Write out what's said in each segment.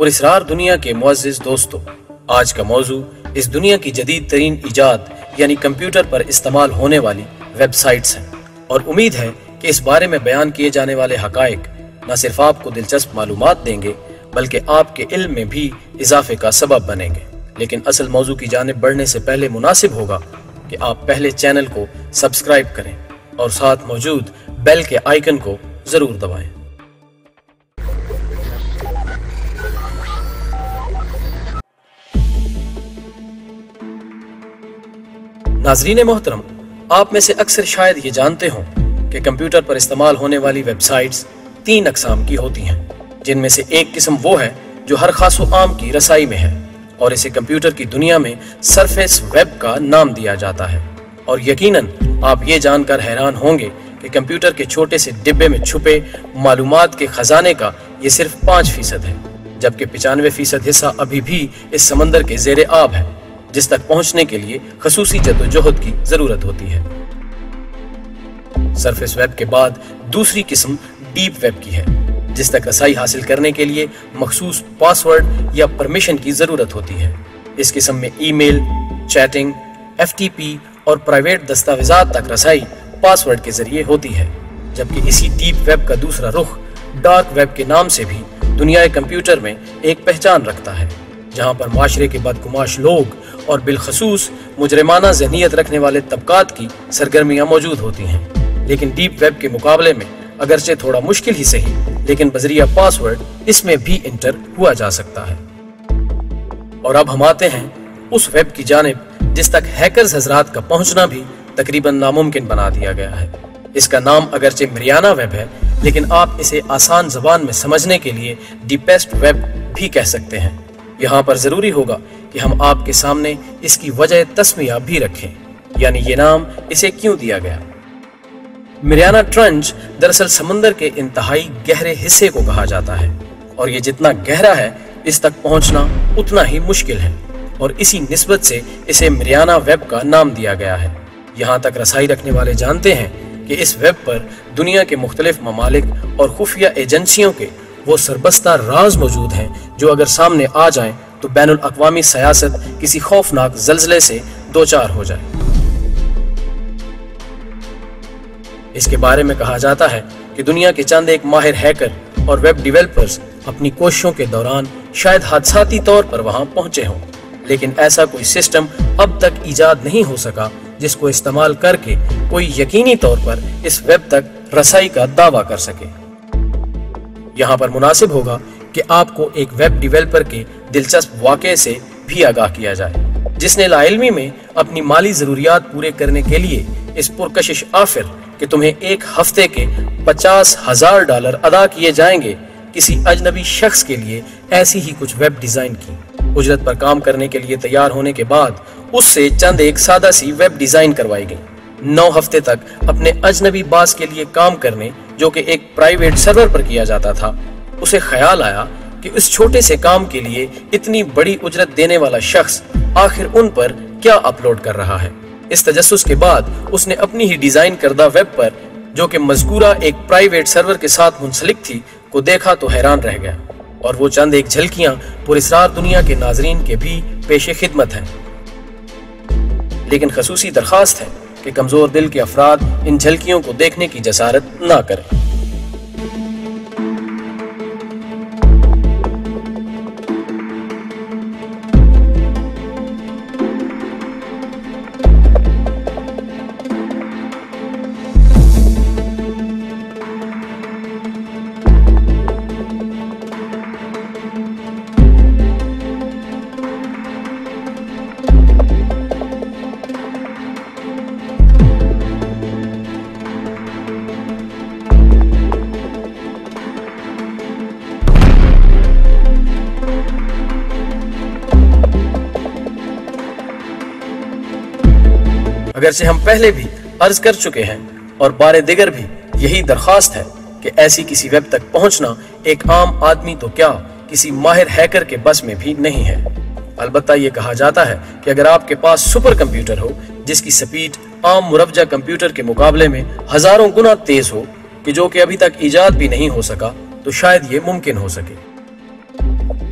पुरस्रार दुनिया के मुअज़्ज़िज़ दोस्तों, आज का मौजू इस दुनिया की जदीद तरीन इजाद यानी कंप्यूटर पर इस्तेमाल होने वाली वेबसाइट्स हैं और उम्मीद है कि इस बारे में बयान किए जाने वाले हकायक न सिर्फ आपको दिलचस्प मालूमात देंगे बल्कि आपके इल्म में भी इजाफे का सबब बनेंगे। लेकिन असल मौजू की जानिब बढ़ने से पहले मुनासिब होगा कि आप पहले चैनल को सब्सक्राइब करें और साथ मौजूद बेल के आइकन को जरूर दबाएं। नाज़रीन मोहतरम, आप में से अक्सर शायद ये जानते हों कि कंप्यूटर पर इस्तेमाल होने वाली वेबसाइट्स 3 अक़साम की होती हैं, जिनमें से एक किस्म वो है जो हर खास व आम की रसाई में है और इसे कंप्यूटर की दुनिया में सरफेस वेब का नाम दिया जाता है। और यकीनन आप ये जानकर हैरान होंगे कि कंप्यूटर के छोटे से डिब्बे में छुपे मालूमात के खजाने का ये सिर्फ 5% है, जबकि 95% हिस्सा अभी भी इस समंदर के ज़ेरे आब है, जिस तक पहुंचने के लिए खसूसी जद्दोजहद की जरूरत होती है। सरफेस वेब के बाद दूसरी किस्म डीप वेब की है, जिस तक रसाई हासिल करने के लिए मखसूस पासवर्ड या परमिशन की जरूरत होती है। इस किस्म में ईमेल, चैटिंग, एफटीपी और प्राइवेट दस्तावेजात तक रसाई पासवर्ड के जरिए होती है, जबकि इसी डीप वेब का दूसरा रुख डार्क वेब के नाम से भी दुनिया कंप्यूटर में एक पहचान रखता है, जहां पर माशरे के बदगुमाश लोग और बिलखसूस मुजरिमाना ज़हनियत रखने वाले तबकात की सरगर्मियां मौजूद होती हैं। लेकिन डीप वेब के मुकाबले में अगरचे थोड़ा मुश्किल ही सही, लेकिन बजरिया पासवर्ड इसमें भी इंटर हुआ जा सकता है। और अब हम आते हैं उस वेब की जानिब जिस तक हैकर्स हजरात का पहुंचना भी तकरीबन नामुमकिन बना दिया गया है। इसका नाम अगरचे मरियाना वेब है, लेकिन आप इसे आसान जबान में समझने के लिए डीपेस्ट वेब भी कह सकते हैं। यहाँ पर जरूरी होगा कि हम आपके सामने इसकी वजह तस्मिया भी रखें, यानी ये नाम इसे क्यों दिया गया। मरियाना ट्रंच दरअसल समंदर के इंतहाई गहरे हिस्से को कहा जाता है और ये जितना गहरा है इस तक पहुंचना उतना ही मुश्किल है, और इसी निस्बत से इसे मरियाना वेब का नाम दिया गया है। यहाँ तक रसाई रखने वाले जानते हैं कि इस वेब पर दुनिया के मुख्तलिफ ममालिक और खुफिया एजेंसियों के वो सरबस्ता राज मौजूद हैं जो अगर सामने आ जाएं तो बैनुल अक़वामी सियासत किसी खौफनाक ज़ल्ज़ले से दो-चार हो जाए। इसके बारे में कहा जाता है कि दुनिया के चंद एक माहिर हैकर और वेब डेवलपर्स अपनी कोशिशों के दौरान शायद हादसाती तौर पर वहां पहुंचे हों, लेकिन ऐसा कोई सिस्टम अब तक ईजाद नहीं हो सका जिसको इस्तेमाल करके कोई यकीनी तौर पर इस वेब तक रसाई का दावा कर सके। यहाँ पर मुनासिब होगा कि आपको एक वेब डेवलपर के दिलचस्प वाक़े से भी आगाह किया जाए, जिसने लाइल्मी में अपनी माली ज़रूरियात पूरे करने के लिए इस पुरकशिश आफिर कि तुम्हें एक हफ्ते के $50,000 अदा किए जाएंगे किसी अजनबी शख्स के लिए ऐसी ही कुछ वेब डिज़ाइन की। उजरत पर काम करने के लिए तैयार होने के बाद उससे चंद एक सादा सी वेब डिज़ाइन करवाई गई। 9 हफ्ते तक अपने अजनबी बास के लिए काम करने, जो कि एक प्राइवेट सर्वर पर किया जाता था, उसे ख्याल आया कि इस छोटे से काम के लिए इतनी बड़ी उजरत देने वाला शख्स आखिर उन पर क्या अपलोड कर रहा है। इस तजस्सुस के बाद उसने अपनी ही डिजाइन करदा वेब पर, जो कि मज़कूरा एक प्राइवेट सर्वर के साथ मुंसलिक थी, को देखा तो हैरान रह गया, और वो चंद एक झलकियां पुरस्रार दुनिया के नाजरीन के भी पेशे खिदमत हैं। लेकिन खसूसी दरखास्त है कि कमजोर दिल के अफराद इन झलकियों को देखने की जसारत ना करें। अगरचे हम पहले भी अर्ज कर चुके हैं और बारे दिगर भी यही दरखास्त है कि ऐसी किसी वेब तक पहुंचना एक आम आदमी तो क्या किसी माहिर हैकर के बस में भी नहीं है। अलबत्ता ये कहा जाता है कि अगर आपके पास सुपर कंप्यूटर हो जिसकी स्पीड आम मुरवजा कंप्यूटर के मुकाबले में हजारों गुना तेज हो, कि जो कि अभी तक इजाद भी नहीं हो सका, तो शायद ये मुमकिन हो सके।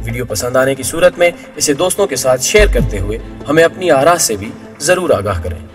ویڈیو پسند آنے کی صورت میں اسے دوستوں کے ساتھ شیئر کرتے ہوئے ہمیں اپنی آراء سے بھی ضرور آگاہ کریں۔